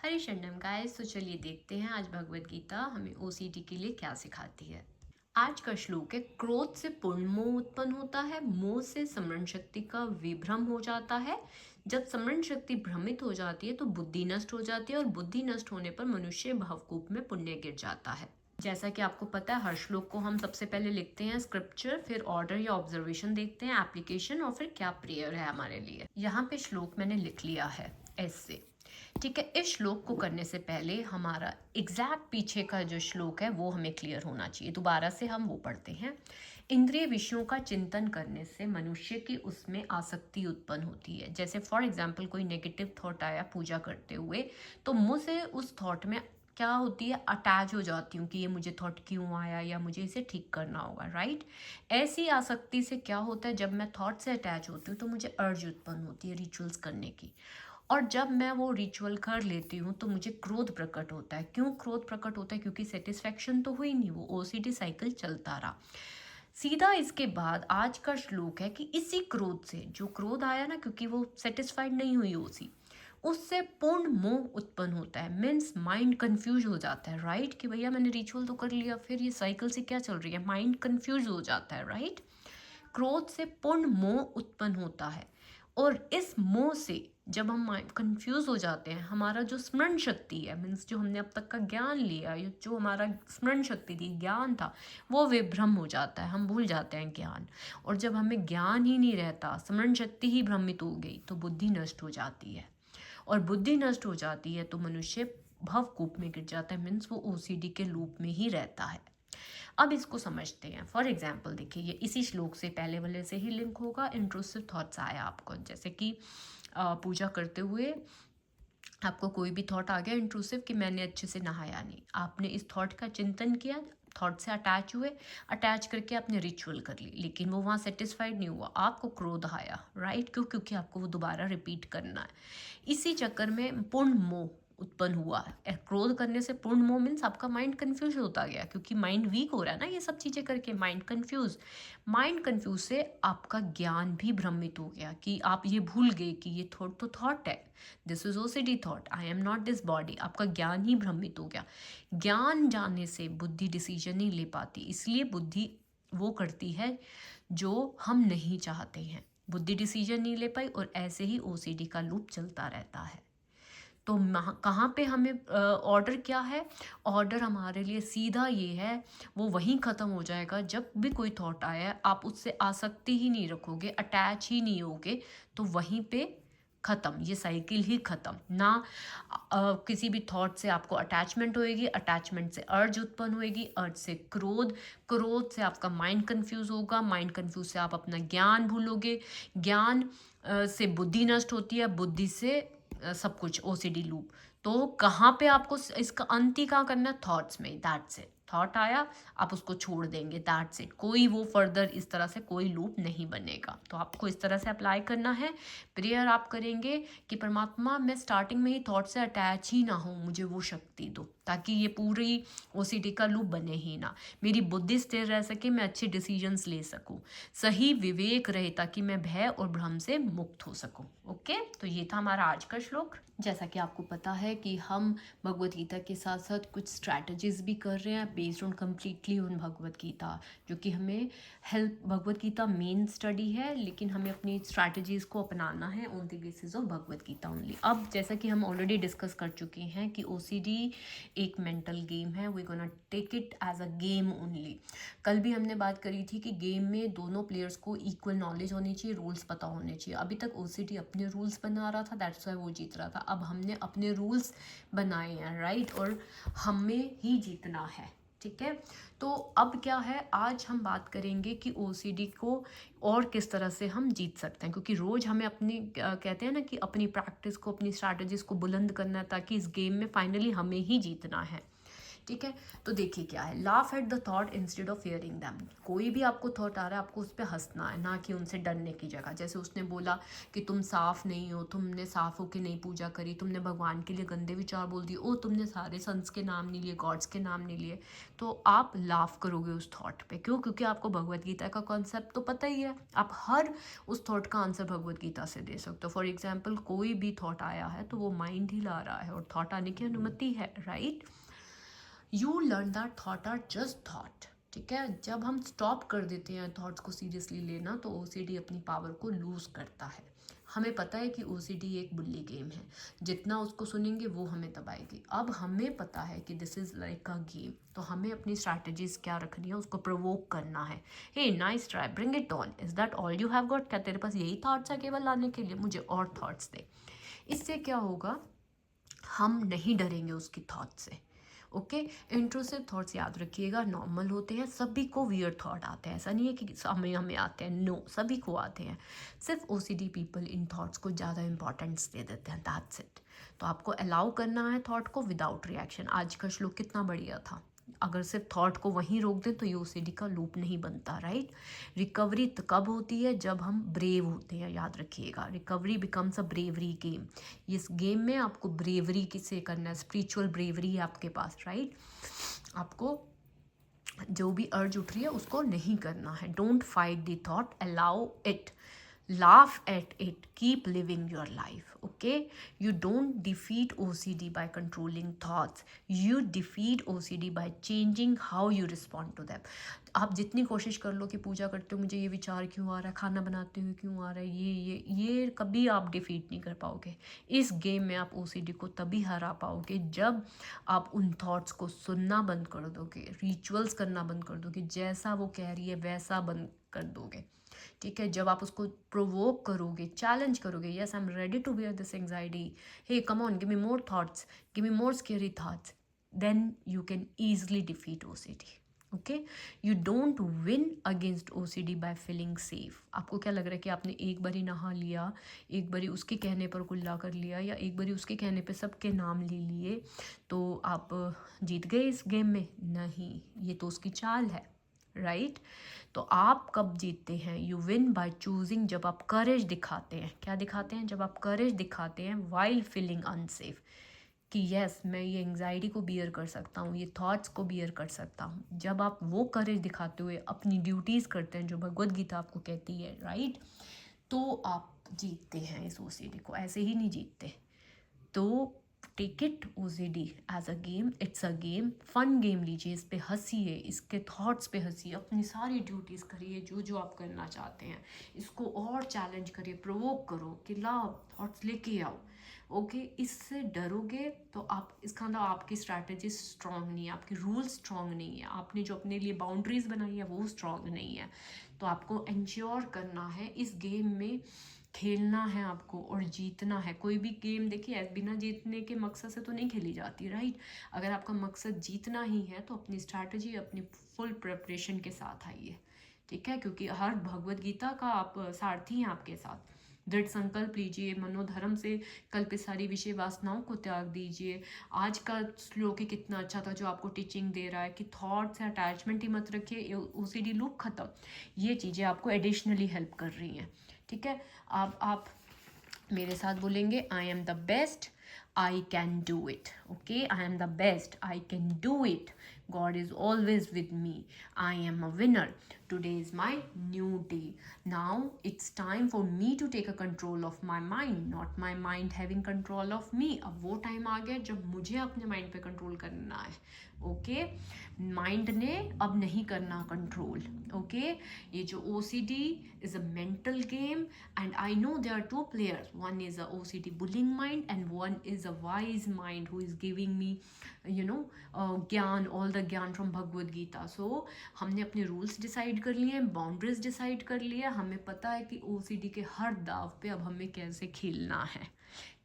हरी शरणम गाइस। तो चलिए देखते हैं आज भगवत गीता हमें ओसीडी के लिए क्या सिखाती है। आज का श्लोक है, क्रोध से पूर्ण मोह उत्पन्न होता है, मोह से स्मरण शक्ति का विभ्रम हो जाता है। जब स्मरण शक्ति भ्रमित हो जाती है तो बुद्धि नष्ट हो जाती है और बुद्धि नष्ट होने पर मनुष्य भवकूप में पुण्य गिर जाता है। जैसा कि आपको पता है, हर श्लोक को हम सबसे पहले लिखते हैं स्क्रिप्चर, फिर ऑर्डर या ऑब्जर्वेशन देखते हैं, एप्लीकेशन और फिर क्या प्रेयर है हमारे लिए। यहाँ पे श्लोक मैंने लिख लिया है ऐसे। ठीक है, इस श्लोक को करने से पहले हमारा एग्जैक्ट पीछे का जो श्लोक है वो हमें क्लियर होना चाहिए। दोबारा से हम वो पढ़ते हैं। इंद्रिय विषयों का चिंतन करने से मनुष्य की उसमें आसक्ति उत्पन्न होती है। जैसे फॉर एग्जाम्पल कोई नेगेटिव थॉट आया पूजा करते हुए, तो मुझे उस थॉट में क्या होती है, अटैच हो जाती हूँ कि ये मुझे थॉट क्यों आया या मुझे इसे ठीक करना होगा, राइट। ऐसी आसक्ति से क्या होता है, जब मैं थॉट से अटैच होती हूँ तो मुझे अर्ज उत्पन्न होती है रिचुअल्स करने की। और जब मैं वो रिचुअल कर लेती हूँ तो मुझे क्रोध प्रकट होता है। क्यों क्रोध प्रकट होता है? क्योंकि सेटिस्फेक्शन तो हुई नहीं, वो ओसीडी साइकिल चलता रहा। सीधा इसके बाद आज का श्लोक है कि इसी क्रोध से, जो क्रोध आया ना, क्योंकि वो सेटिस्फाइड नहीं हुई ओसी, उससे पूर्ण मोह उत्पन्न होता है। मीन्स माइंड कंफ्यूज हो जाता है, राइट। कि भैया मैंने रिचुअल तो कर लिया, फिर ये साइकिल से क्या चल रही है, माइंड कंफ्यूज हो जाता है, राइट। क्रोध से पूर्ण मोह उत्पन्न होता है और इस मोह से जब हम कंफ्यूज हो जाते हैं, हमारा जो स्मरण शक्ति है, मीन्स जो हमने अब तक का ज्ञान लिया, जो हमारा स्मरण शक्ति थी, ज्ञान था, वो विभ्रम हो जाता है, हम भूल जाते हैं ज्ञान। और जब हमें ज्ञान ही नहीं रहता, स्मरण शक्ति ही भ्रमित हो गई, तो बुद्धि नष्ट हो जाती है। और बुद्धि नष्ट हो जाती है तो मनुष्य भवकूप में गिर जाता है। मीन्स वो ओसीडी के लूप में ही रहता है। अब इसको समझते हैं। फॉर एग्जाम्पल देखिए, ये इसी श्लोक से पहले वाले से ही लिंक होगा। इंट्रूसिव थॉट्स आया आपको, जैसे कि पूजा करते हुए आपको कोई भी थॉट आ गया इंट्रूसिव कि मैंने अच्छे से नहाया नहीं, आपने इस थॉट का चिंतन किया, थॉट से अटैच हुए, अटैच करके आपने रिचुअल कर ली, लेकिन वो वहाँ सेटिस्फाइड नहीं हुआ, आपको क्रोध आया, राइट। क्यों? क्योंकि आपको वो दोबारा रिपीट करना है। इसी चक्कर में पूर्ण मोह उत्पन्न हुआ है। क्रोध करने से पूर्ण मोह मीन्स आपका माइंड कंफ्यूज होता गया, क्योंकि माइंड वीक हो रहा है ना, ये सब चीज़ें करके माइंड कंफ्यूज से आपका ज्ञान भी भ्रमित हो गया कि आप ये भूल गए कि ये थॉट तो थॉट है, this is OCD thought, I am not this body. आपका ज्ञान ही भ्रमित हो गया। ज्ञान जाने से बुद्धि डिसीजन नहीं ले पाती, इसलिए बुद्धि वो करती है जो हम नहीं चाहते हैं। बुद्धि डिसीजन नहीं ले पाई और ऐसे ही ओसीडी का लूप चलता रहता है। तो कहाँ पे हमें ऑर्डर क्या है? ऑर्डर हमारे लिए सीधा ये है, वो वहीं ख़त्म हो जाएगा जब भी कोई थॉट आया, आप उससे आसक्ति ही नहीं रखोगे, अटैच ही नहीं होगे, तो वहीं पे ख़त्म, ये साइकिल ही ख़त्म ना। किसी भी थॉट से आपको अटैचमेंट होएगी, अटैचमेंट से अर्ज उत्पन्न होएगी, अर्ज से क्रोध, क्रोध से आपका माइंड कंफ्यूज होगा, माइंड कंफ्यूज से आप अपना ज्ञान भूलोगे, ज्ञान से बुद्धि नष्ट होती है, बुद्धि से सब कुछ ओसीडी लूप। तो कहाँ पे आपको इसका अंत ही कहाँ करना है? थॉट्स में। That's it. थॉट आया, आप उसको छोड़ देंगे, दैट्स इट। कोई वो फर्दर इस तरह से कोई लूप नहीं बनेगा। तो आपको इस तरह से अप्लाई करना है। प्रेयर आप करेंगे कि परमात्मा, मैं स्टार्टिंग में ही थॉट से अटैच ही ना हूँ, मुझे वो शक्ति दो, ताकि ये पूरी ओसीडी का लूप बने ही ना, मेरी बुद्धि स्थिर रह सके, मैं अच्छे डिसीजंस ले सकूँ, सही विवेक रहे, ताकि मैं भय और भ्रम से मुक्त हो सकूँ। ओके, तो ये था हमारा आज का श्लोक। जैसा कि आपको पता है कि हम भगवत गीता के साथ साथ कुछ स्ट्रैटेजीज भी कर रहे हैं based on completely on Bhagavad Gita, जो कि हमें help, Bhagavad Gita main study है, लेकिन हमें अपनी स्ट्रैटेजीज को अपनाना है on the basis of Bhagavad Gita only. अब जैसा कि हम ऑलरेडी डिस्कस कर चुके हैं कि ओसीडी एक मेंटल गेम है, we gonna take it as a game only. कल भी हमने बात करी थी कि गेम में दोनों प्लेयर्स को इक्वल नॉलेज होनी चाहिए, रूल्स पता होने चाहिए। अभी तक ओसीडी अपने रूल्स बना रहा था, दैट्स वाई वो जीत रहा था। अब हमने अपने रूल्स बनाए हैं, राइट, और हमें ही जीतना है, ठीक है। तो अब क्या है, आज हम बात करेंगे कि ओसीडी को और किस तरह से हम जीत सकते हैं, क्योंकि रोज़ हमें अपनी कहते हैं ना कि अपनी प्रैक्टिस को, अपनी स्ट्रैटेजीज को बुलंद करना है, ताकि इस गेम में फाइनली हमें ही जीतना है। ठीक है। तो देखिए क्या है, laugh at the thought instead of fearing them. कोई भी आपको थॉट आ रहा है, आपको उस पर हंसना है, ना कि उनसे डरने की जगह। जैसे उसने बोला कि तुम साफ नहीं हो, तुमने साफ होकर नहीं पूजा करी, तुमने भगवान के लिए गंदे विचार बोल दिए, ओ तुमने सारे संस के नाम नहीं लिए, गॉड्स के नाम नहीं लिए, तो आप लाफ करोगे उस थॉट पे। क्यों? क्योंकि आपको भगवत गीता का कॉन्सेप्ट तो पता ही है। आप हर उस थॉट का आंसर भगवत गीता से दे सकते हो। फॉर एग्जाम्पल, कोई भी थॉट आया है तो वो माइंड ही ला रहा है, और थॉट आने की अनुमति है, right. You learn that thought are just thought. ठीक है। जब हम स्टॉप कर देते हैं थॉट्स को सीरियसली लेना, तो ओसीडी अपनी पावर को लूज करता है। हमें पता है कि ओसीडी एक बुल्ली गेम है, जितना उसको सुनेंगे वो हमें दबाएगी। अब हमें पता है कि this is like a game, तो हमें अपनी स्ट्रैटेजीज क्या रखनी है, उसको प्रोवोक करना है। Hey nice try, bring it on, is that all you have got? क्या तेरे पास यही थॉट्स है केवल लाने के लिए? मुझे और थॉट्स दे। इससे क्या होगा, हम नहीं डरेंगे उसकी थॉट से। ओके। इंट्रूसिव थॉट्स याद रखिएगा नॉर्मल होते हैं, सभी को वियर्ड थॉट आते हैं, ऐसा नहीं है कि हमें आते हैं, नो, सभी को आते हैं। सिर्फ ओसीडी पीपल इन थॉट्स को ज़्यादा इंपॉर्टेंस दे देते हैं, दैट्स इट। तो आपको अलाउ करना है थॉट को विदाउट रिएक्शन। आज का श्लोक कितना बढ़िया था। अगर सिर्फ थॉट को वहीं रोक दें तो ये ओसीडी का लूप नहीं बनता, राइट। रिकवरी कब होती है? जब हम ब्रेव होते हैं, याद रखिएगा। Recovery becomes a bravery game. इस गेम में आपको ब्रेवरी किसे करना है, स्पिरिचुअल ब्रेवरी है आपके पास, राइट। आपको जो भी अर्ज उठ रही है उसको नहीं करना है। Don't fight the thought, allow it, laugh at it, keep living your life. Okay, you don't defeat OCD by controlling thoughts, you defeat OCD by changing how you respond to them. आप जितनी कोशिश कर लो कि पूजा करते हो मुझे ये विचार क्यों आ रहा है, खाना बनाते हुए क्यों आ रहा है, ये कभी आप डिफीट नहीं कर पाओगे। इस गेम में आप OCD को तभी हरा पाओगे जब आप उन थॉट्स को सुनना बंद कर दोगे, रिचुअल्स करना बंद कर दोगे, जैसा वो कह रही है वैसा बंद कर दोगे। ठीक है। जब आप उसको प्रोवोक करोगे, चैलेंज करोगे, yes I am ready to bear this anxiety, hey come on, give me more thoughts, give me more scary thoughts, then you can easily defeat OCD. Okay. You don't win against OCD by feeling safe. आपको क्या लग रहा है कि आपने एक बारी नहा लिया, एक बारी उसके कहने पर कुल्ला कर लिया, या एक बारी उसके कहने पे सबके नाम ले लिए तो आप जीत गए इस गेम में? नहीं, ये तो उसकी चाल है, राइट। तो आप कब जीतते हैं? यू विन बाय चूजिंग, जब आप करेज दिखाते हैं। क्या दिखाते हैं? जब आप करेज दिखाते हैं वाइल फीलिंग अनसेफ, कि यस मैं ये एंग्जाइटी को बियर कर सकता हूँ, ये थॉट्स को बियर कर सकता हूँ। जब आप वो करेज दिखाते हुए अपनी ड्यूटीज़ करते हैं जो भगवत गीता आपको कहती है, राइट, तो आप जीतते हैं इस ओसीडी को, ऐसे ही नहीं जीतते। तो take it OCD as a game, it's a game, fun game लीजिए, इस पे हंसिए, इसके थॉट्स पे हंसिए, अपनी सारी ड्यूटीज़ करिए जो जो आप करना चाहते हैं, इसको और चैलेंज करिए, प्रोवोक करो कि लाओ थॉट्स लेके आओ। ओके। इससे डरोगे तो आप, इसका मतलब आपकी स्ट्रैटेजी स्ट्रांग नहीं है, आपके रूल्स स्ट्रांग नहीं है, आपने जो अपने लिए बाउंड्रीज बनाई है वो स्ट्रांग नहीं है। तो आपको इंश्योर करना है इस गेम में खेलना है आपको और जीतना है। कोई भी गेम देखिए बिना जीतने के मकसद से तो नहीं खेली जाती, राइट। अगर आपका मकसद जीतना ही है तो अपनी स्ट्रैटेजी, अपनी फुल प्रिपरेशन के साथ आइए, ठीक है। क्योंकि हर भगवत गीता का आप सारथी हैं आपके साथ। दृढ़ संकल्प लीजिए, मनोधर्म से कल्पित सारी विषय वासनाओं को त्याग दीजिए। आज का श्लोक ही कितना अच्छा था जो आपको टीचिंग दे रहा है कि थॉट से अटैचमेंट ही मत रखिए, ओसीडी लूप खत्म। ये चीज़ें आपको एडिशनली हेल्प कर रही हैं, ठीक है। आप मेरे साथ बोलेंगे, I am the best, I can do it. Okay, I am the best, I can do it, God is always with me, I am a winner, today is my new day, now it's time for me to take a control of my mind, not my mind having control of me। अब वो time आ गया जब मुझे अपने mind पे control करना है। Okay, mind ने अब नहीं करना कंट्रोल। ओके, ये जो OCD is a mental game and I know there are two players, one is a OCD bullying mind and one is a wise mind who is giving me ज्ञान, all the ज्ञान from Bhagavad Gita. सो हमने अपने rules decide कर लिए हैं, boundaries decide कर लिया, हमें पता है कि OCD के हर दाव पे अब हमें कैसे खेलना है,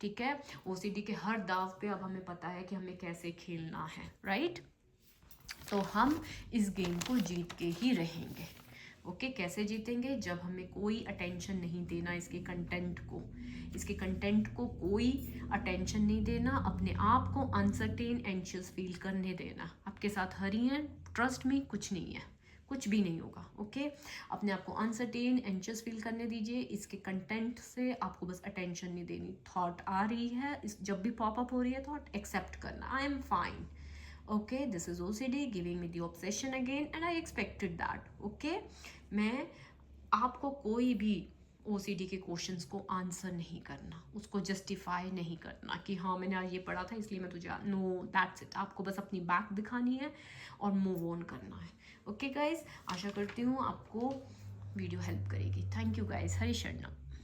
ठीक है। OCD के हर दाव पे अब हमें पता है कि हमें कैसे खेलना है, राइट। तो हम इस गेम को जीत के ही रहेंगे। ओके, कैसे जीतेंगे? जब हमें कोई अटेंशन नहीं देना इसके कंटेंट को कोई अटेंशन नहीं देना, अपने आप को अनसर्टेन एंशियस फील करने देना। आप आपके साथ हरी हैं, ट्रस्ट में कुछ नहीं है, कुछ भी नहीं होगा। ओके, अपने आप को अनसर्टेन एंशियस फील करने दीजिए। इसके कंटेंट से आपको बस अटेंशन नहीं देनी। थॉट आ रही है, इस जब भी पॉप अप हो रही है थॉट, एक्सेप्ट करना, I am fine. Okay, this is OCD giving me the obsession again and I expected that. Okay, मैं आपको कोई भी OCD के क्वेश्चंस को आंसर नहीं करना, उसको जस्टिफाई नहीं करना कि हाँ मैंने आज ये पढ़ा था इसलिए मैं तुझे, नो दैट्स इट। आपको बस अपनी बैक दिखानी है और मूव ऑन करना है। ओके गाइज, आशा करती हूँ आपको वीडियो हेल्प करेगी। थैंक यू गाइज, हरी शरणम।